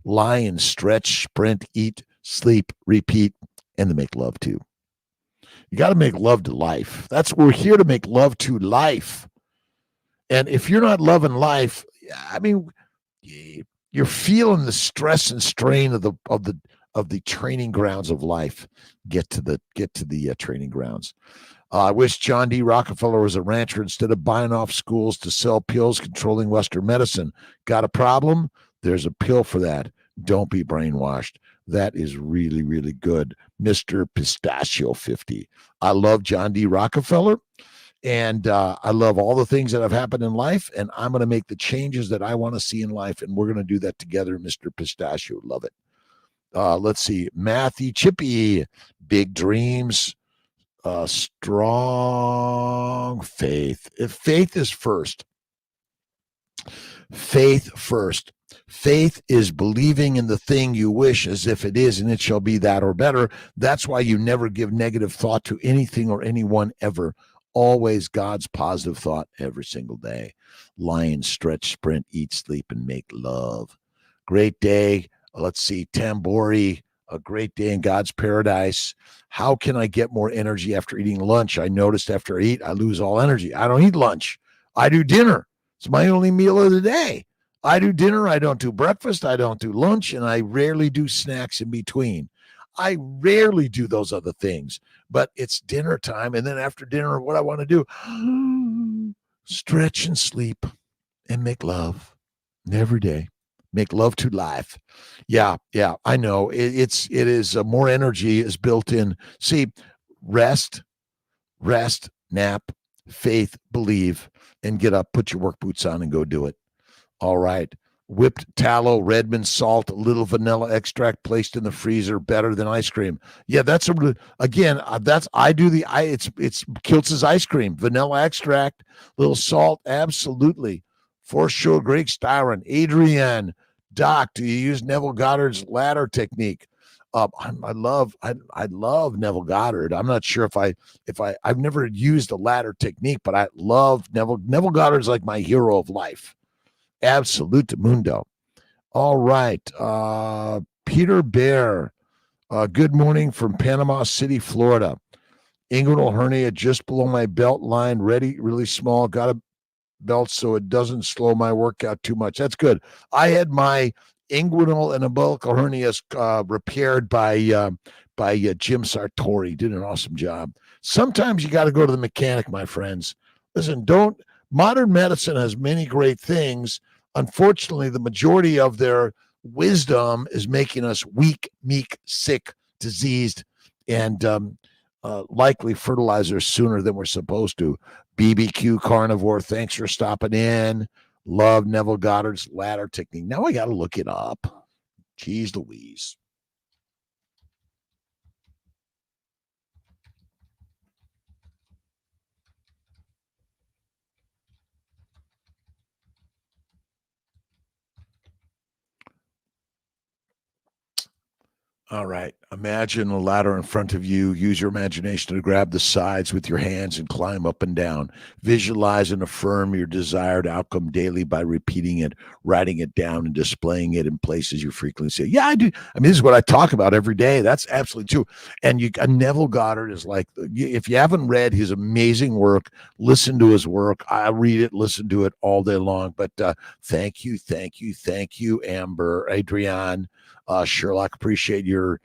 Lions, stretch, sprint, eat, sleep, repeat, and to make love too. You got to make love to life. That's what we're here to, make love to life. And if you're not loving life, I mean, you're feeling the stress and strain of the training grounds of life. Get to the training grounds. I wish John D. Rockefeller was a rancher instead of buying off schools to sell pills controlling Western medicine. Got a problem? There's a pill for that. Don't be brainwashed. That is really, really good. Mr. Pistachio 50. I love John D. Rockefeller, and I love all the things that have happened in life, and I'm going to make the changes that I want to see in life, and we're going to do that together, Mr. Pistachio. Love it. Let's see. Matthew Chippy, big dreams, strong faith. If faith is first. Faith first. Faith is believing in the thing you wish as if it is, and it shall be that or better. That's why you never give negative thought to anything or anyone ever. Always God's positive thought every single day. Lion, stretch, sprint, eat, sleep, and make love. Great day. Let's see. Tambori, a great day in God's paradise. How can I get more energy after eating lunch? I noticed after I eat, I lose all energy. I don't eat lunch. I do dinner. It's my only meal of the day. I do dinner. I don't do breakfast. I don't do lunch. And I rarely do snacks in between. I rarely do those other things. But it's dinner time. And then after dinner, what I want to do, stretch and sleep and make love every day. Make love to life. Yeah, I know. It is more energy is built in. See, rest, nap, faith, believe, and get up, put your work boots on and go do it. All right. Whipped tallow, Redmond salt, a little vanilla extract placed in the freezer, better than ice cream. Yeah, that's again. That's I do the I. It's Kiltz's ice cream, vanilla extract, little salt, absolutely for sure. Greg Styron, Adrienne, Doc, do you use Neville Goddard's ladder technique? I love Neville Goddard. I'm not sure I've never used a ladder technique, but I love Neville Goddard's like my hero of life. Absolute mundo. All right. Peter Bear. Good morning from Panama City, Florida. Inguinal hernia just below my belt line, really small. Got a belt so it doesn't slow my workout too much. That's good. I had my inguinal and umbilical hernias repaired by Jim Sartori. Did an awesome job. Sometimes you got to go to the mechanic, my friends. Listen, modern medicine has many great things. Unfortunately, the majority of their wisdom is making us weak, meek, sick, diseased, and likely fertilizer sooner than we're supposed to. BBQ Carnivore, thanks for stopping in. Love Neville Goddard's ladder technique. Now I got to look it up. Jeez Louise. All right. Imagine a ladder in front of you. Use your imagination to grab the sides with your hands and climb up and down. Visualize and affirm your desired outcome daily by repeating it, writing it down, and displaying it in places you frequently see. Yeah, I do. I mean, this is what I talk about every day. That's absolutely true. And Neville Goddard is like, if you haven't read his amazing work, listen to his work. I read it, listen to it all day long. But thank you, Amber, Adrienne. Sherlock, appreciate your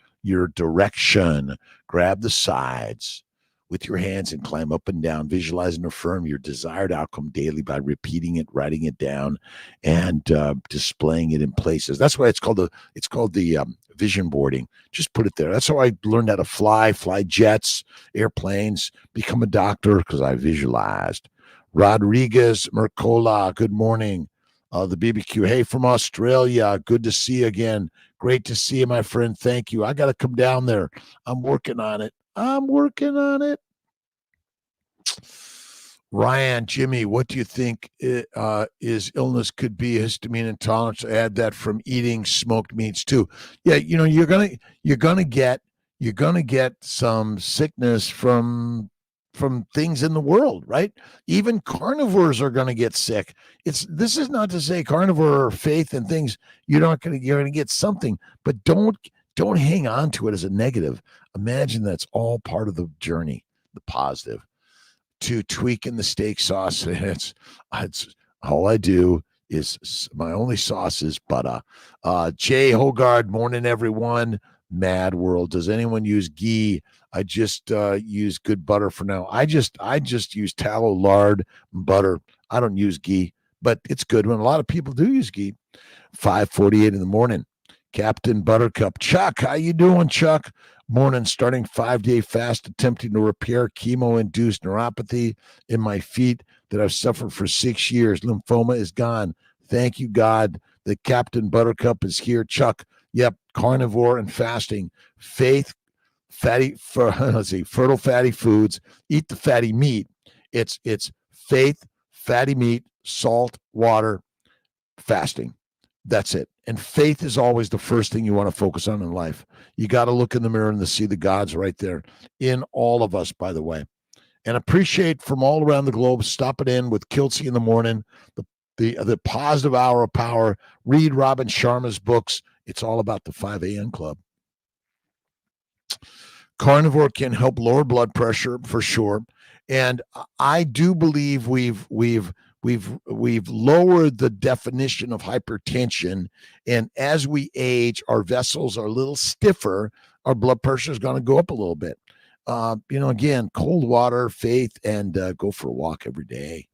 direction. Grab the sides with your hands and climb up and down. Visualize and affirm your desired outcome daily by repeating it, writing it down, and displaying it in places. That's why it's called the vision boarding. Just put it there. That's how I learned how to fly jets, airplanes, become a doctor because I visualized. Rodriguez Mercola, good morning. The BBQ. Hey, from Australia. Good to see you again. Great to see you, my friend. Thank you. I got to come down there. I'm working on it. Ryan, Jimmy, what do you think is illness could be? Histamine intolerance. Add that from eating smoked meats too. Yeah, you're gonna get some sickness from things in the world, right? Even carnivores are going to get sick. This is not to say carnivore faith and things you're going to get something, but don't hang on to it as a negative. Imagine that's all part of the journey, the positive. To tweaking the steak sauce, it's all I do is my only sauce is butter. Jay Hogard, morning everyone. Mad world. Does anyone use ghee? I just use good butter for now. I just use tallow, lard, and butter. I don't use ghee, but it's good when a lot of people do use ghee. 5:48 in the morning. Captain Buttercup. Chuck, how you doing, Chuck? Morning, starting 5-day fast, attempting to repair chemo-induced neuropathy in my feet that I've suffered for 6 years. Lymphoma is gone. Thank you, God. The Captain Buttercup is here. Chuck, yep, carnivore and fasting. Faith, fertile fatty foods. Eat the fatty meat. It's faith, fatty meat, salt, water, fasting. That's it. And faith is always the first thing you want to focus on in life. You got to look in the mirror and see the gods right there in all of us, by the way. And appreciate from all around the globe stopping in with Kiltzy in the morning, the positive hour of power. Read Robin Sharma's books. It's all about the 5 a.m. club. Carnivore can help lower blood pressure for sure. And I do believe we've lowered the definition of hypertension, and as we age, our vessels are a little stiffer. Our blood pressure is going to go up a little bit. Again, cold water, faith, and go for a walk every day.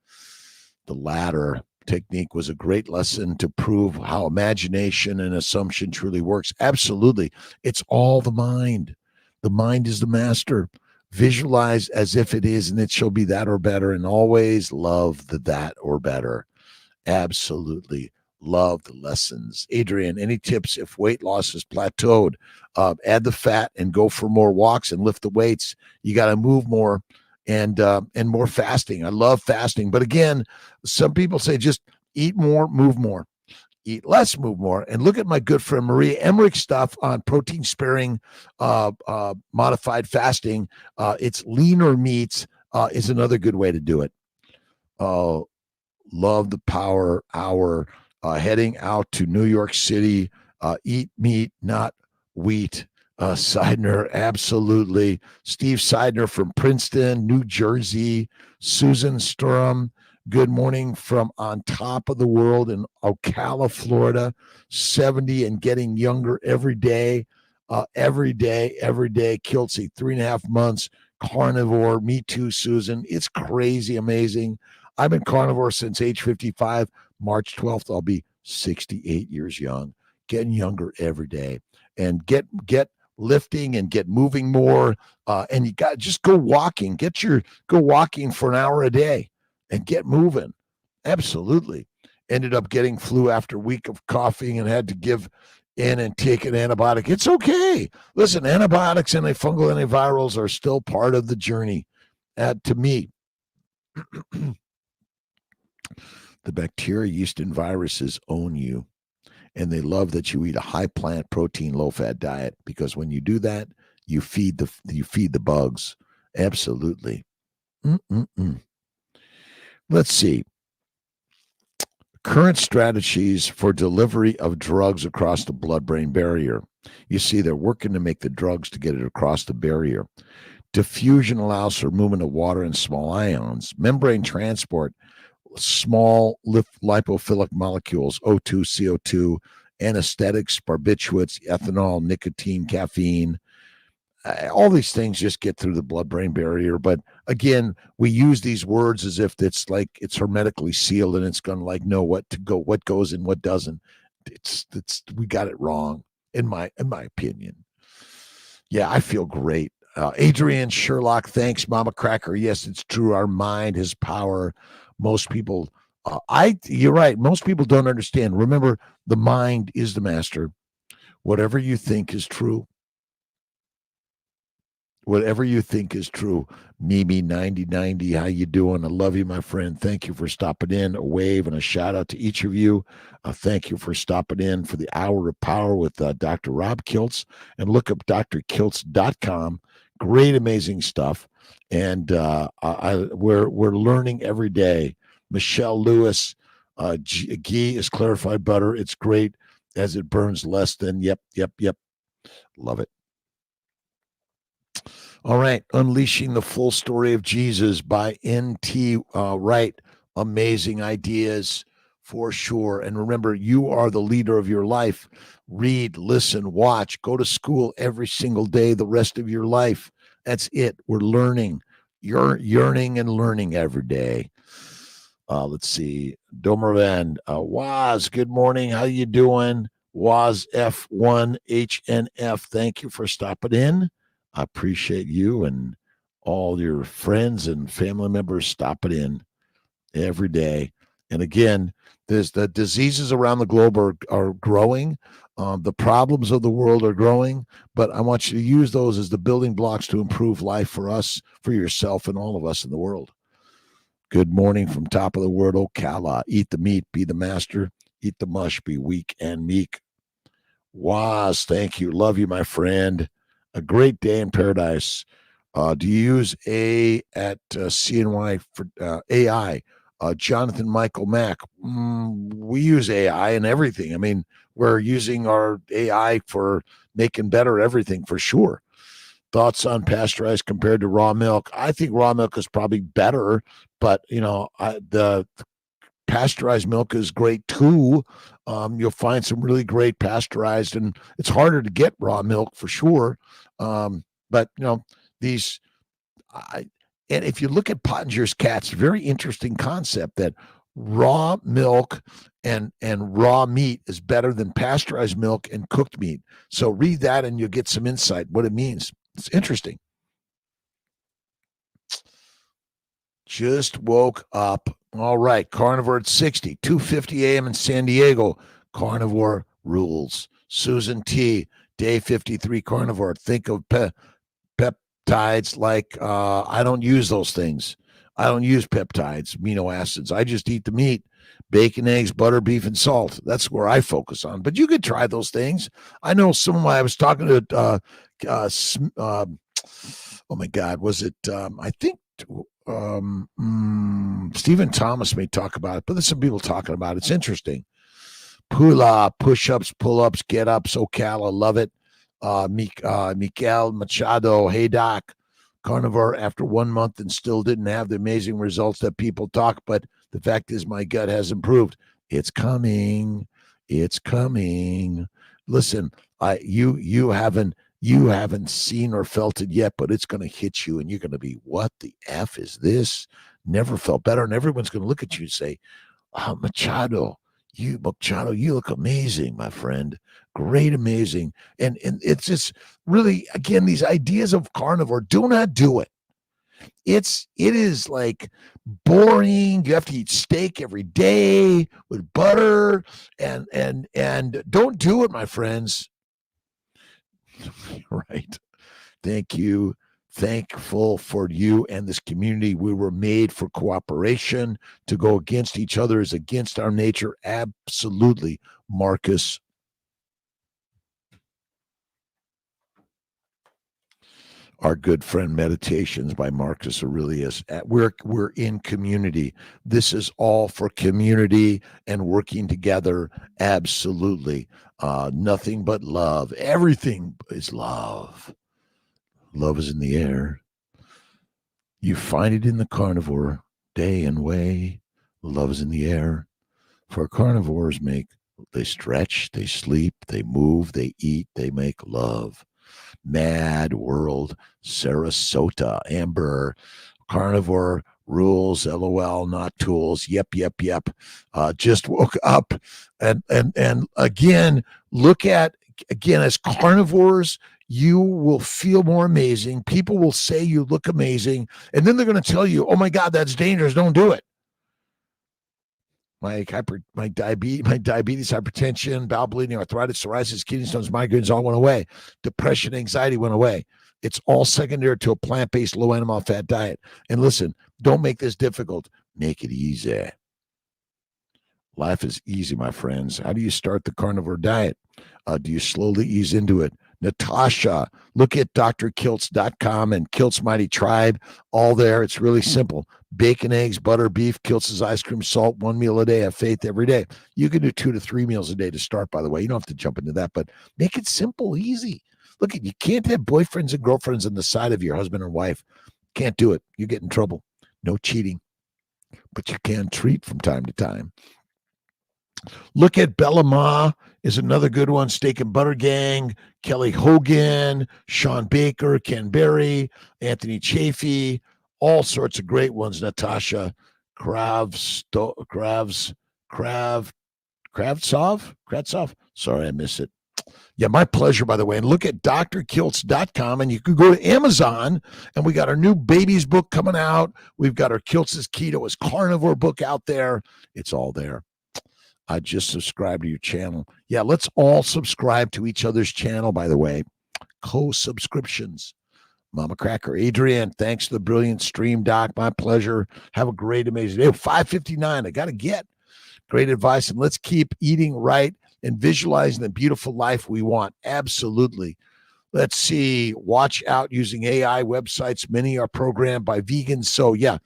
The ladder technique was a great lesson to prove how imagination and assumption truly works. Absolutely, it's all the mind. The mind is the master. Visualize as if it is, and it shall be that or better, and always love that or better. Absolutely Love the lessons. Adrian, any tips if weight loss is plateaued? Add the fat and go for more walks and lift the weights. You got to move more and more fasting. I love fasting. But again, some people say just eat more, move more. Eat less, move more. And look at my good friend Maria Emmerich's stuff on protein sparing modified fasting. It's leaner meats is another good way to do it. Love the power hour. Heading out to New York City. Eat meat, not wheat. Seidner, absolutely. Steve Seidner from Princeton, New Jersey. Susan Sturm, good morning from on top of the world in Ocala, Florida. 70 and getting younger every day. Every day. Kiltzy, 3.5 months. Carnivore. Me too, Susan. It's crazy, amazing. I've been carnivore since age 55. March 12th, I'll be 68 years young, getting younger every day. And get lifting and get moving more. And you got just go walking. Go walking for an hour a day and get moving. Absolutely. Ended up getting flu after a week of coughing and had to give in and take an antibiotic. It's okay. Listen, antibiotics, antifungal, antivirals are still part of the journey. To me, the bacteria, yeast, and viruses own you, and they love that you eat a high plant protein, low fat diet, because when you do that, you feed the bugs. Absolutely. Let's see. Current strategies for delivery of drugs across the blood-brain barrier. You see, they're working to make the drugs to get it across the barrier. Diffusion allows for movement of water and small ions. Membrane transport, small lipophilic molecules, O2, CO2, anesthetics, barbiturates, ethanol, nicotine, caffeine. All these things just get through the blood-brain barrier. But again, we use these words as if it's like it's hermetically sealed and it's going to know what goes and what doesn't. We got it wrong in my opinion. Yeah, I feel great. Adrian Sherlock, thanks, Mama Cracker. Yes, it's true. Our mind has power. Most people, you're right. Most people don't understand. Remember, the mind is the master. Whatever you think is true. Whatever you think is true. Mimi 9090, how you doing? I love you, my friend. Thank you for stopping in. A wave and a shout out to each of you. Thank you for stopping in for the Hour of Power with Dr. Rob Kiltz. And look up drkiltz.com. Great, amazing stuff. And we're learning every day. Michelle Lewis, ghee is clarified butter. It's great as it burns less than. Yep. Love it. All right. Unleashing the Full Story of Jesus by N.T. Wright. Amazing ideas for sure. And remember, you are the leader of your life. Read, listen, watch, go to school every single day the rest of your life. That's it. We're learning. You're yearning and learning every day. Let's see. Domervan. Waz, good morning. How you doing? Waz F1HNF. Thank you for stopping in. I appreciate you and all your friends and family members stopping in every day. And again, there's the diseases around the globe are growing. The problems of the world are growing, but I want you to use those as the building blocks to improve life for us, for yourself, and all of us in the world. Good morning from top of the world, Ocala. Eat the meat, be the master. Eat the mush, be weak and meek. Waz, thank you. Love you, my friend. A great day in paradise. Do you use CNY for AI? Jonathan Michael Mack. We use AI in everything. I mean, we're using our AI for making better everything for sure. Thoughts on pasteurized compared to raw milk? I think raw milk is probably better, but the pasteurized milk is great too. You'll find some really great pasteurized, and it's harder to get raw milk for sure. But these, and if you look at Pottinger's cats, very interesting concept that raw milk and raw meat is better than pasteurized milk and cooked meat. So read that and you'll get some insight what it means. It's interesting. Just woke up All right. Carnivore at 60, 2:50 a.m. in San Diego. Carnivore rules. Susan T., day 53 carnivore. Think of peptides like I don't use those things. I don't use peptides, amino acids. I just eat the meat, bacon, eggs, butter, beef, and salt. That's where I focus on. But you could try those things. I know I was talking to, oh my God, was it, I think, Stephen Thomas may talk about it, but there's some people talking about it. It's interesting. Pula, push-ups, pull-ups, get-ups, Ocala, love it. Miguel Machado, hey doc, carnivore after 1 month and still didn't have the amazing results that people talk, but the fact is my gut has improved. It's coming. It's coming. Listen, you haven't seen or felt it yet, but it's going to hit you and you're going to be, what the F is this? Never felt better. And everyone's going to look at you and say, oh, Machado, you look amazing, my friend. Great, amazing. And it's just really, again, these ideas of carnivore, do not do it. It is like boring. You have to eat steak every day with butter and don't do it, my friends. Right. Thank you. Thankful for you and this community. We were made for cooperation. To go against each other is against our nature. Absolutely, Marcus. Our good friend Meditations by Marcus Aurelius. We're in community. This is all for community and working together. Absolutely. Nothing but love. Everything is love. Love is in the air. You find it in the carnivore, day and way. Love is in the air. For carnivores they stretch, they sleep, they move, they eat, they make love. Mad World, Sarasota, Amber, carnivore rules, LOL, not tools. Yep. Just woke up. And again, look at, as carnivores, you will feel more amazing. People will say you look amazing. And then they're going to tell you, oh my God, that's dangerous. Don't do it. My diabetes, hypertension, bowel bleeding, arthritis, psoriasis, kidney stones, migraines all went away. Depression, anxiety went away. It's all secondary to a plant-based, low animal fat diet. And listen, don't make this difficult. Make it easy. Life is easy, my friends. How do you start the carnivore diet? Do you slowly ease into it? Natasha, look at drkiltz.com and Kiltz Mighty Tribe, all there. It's really simple. Bacon, eggs, butter, beef, Kiltz's ice cream, salt, one meal a day. Have faith every day. You can do 2 to 3 meals a day to start, by the way. You don't have to jump into that, but make it simple, easy. Look, you can't have boyfriends and girlfriends on the side of your husband or wife. Can't do it. You get in trouble. No cheating, but you can treat from time to time. Look at Bella Ma is another good one. Steak and Butter Gang, Kelly Hogan, Sean Baker, Ken Berry, Anthony Chafee, all sorts of great ones. Natasha Kravtsov. Sorry, I miss it. Yeah, my pleasure, by the way. And look at drkiltz.com, and you can go to Amazon, and we got our new babies book coming out. We've got our Kiltz's Keto is Carnivore book out there. It's all there. I just subscribe to your channel. Yeah, let's all subscribe to each other's channel, by the way. Co-subscriptions. Mama Cracker. Adrian, thanks for the brilliant stream, Doc. My pleasure. Have a great, amazing day. 5:59. I got to get great advice. And let's keep eating right and visualizing the beautiful life we want. Absolutely. Let's see. Watch out using AI websites. Many are programmed by vegans. So, yeah,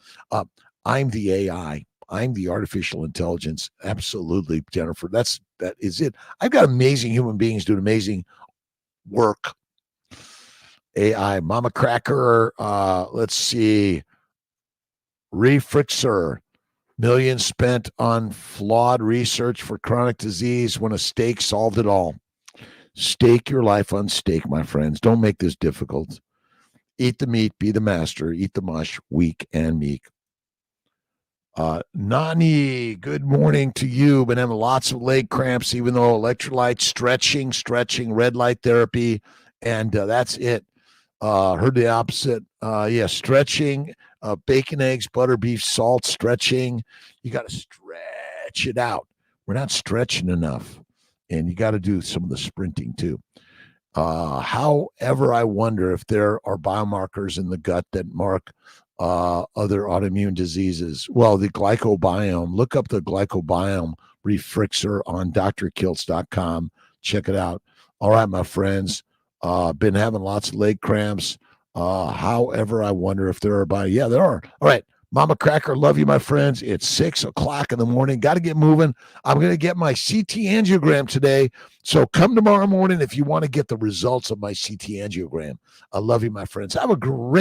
I'm the AI. I'm the artificial intelligence. Absolutely, Jennifer. That is it. I've got amazing human beings doing amazing work. AI, Mama Cracker. Let's see. Refixer. Millions spent on flawed research for chronic disease when a steak solved it all. Stake your life on steak, my friends. Don't make this difficult. Eat the meat, be the master. Eat the mush, weak and meek. Nani, good morning to you. Been having lots of leg cramps, even though electrolytes, stretching, red light therapy, and that's it. Heard the opposite. Yeah, stretching, bacon, eggs, butter, beef, salt, stretching. You got to stretch it out. We're not stretching enough. And you got to do some of the sprinting too. However, I wonder if there are biomarkers in the gut that mark other autoimmune diseases. Well, the glycobiome, look up the glycobiome refixer on drkiltz.com. Check it out. All right, my friends. Been having lots of leg cramps. However, I wonder if there are yeah, there are. All right. Mama Cracker, love you, my friends. It's 6 o'clock in the morning. Got to get moving. I'm going to get my CT angiogram today. So come tomorrow morning if you want to get the results of my CT angiogram. I love you, my friends. Have a great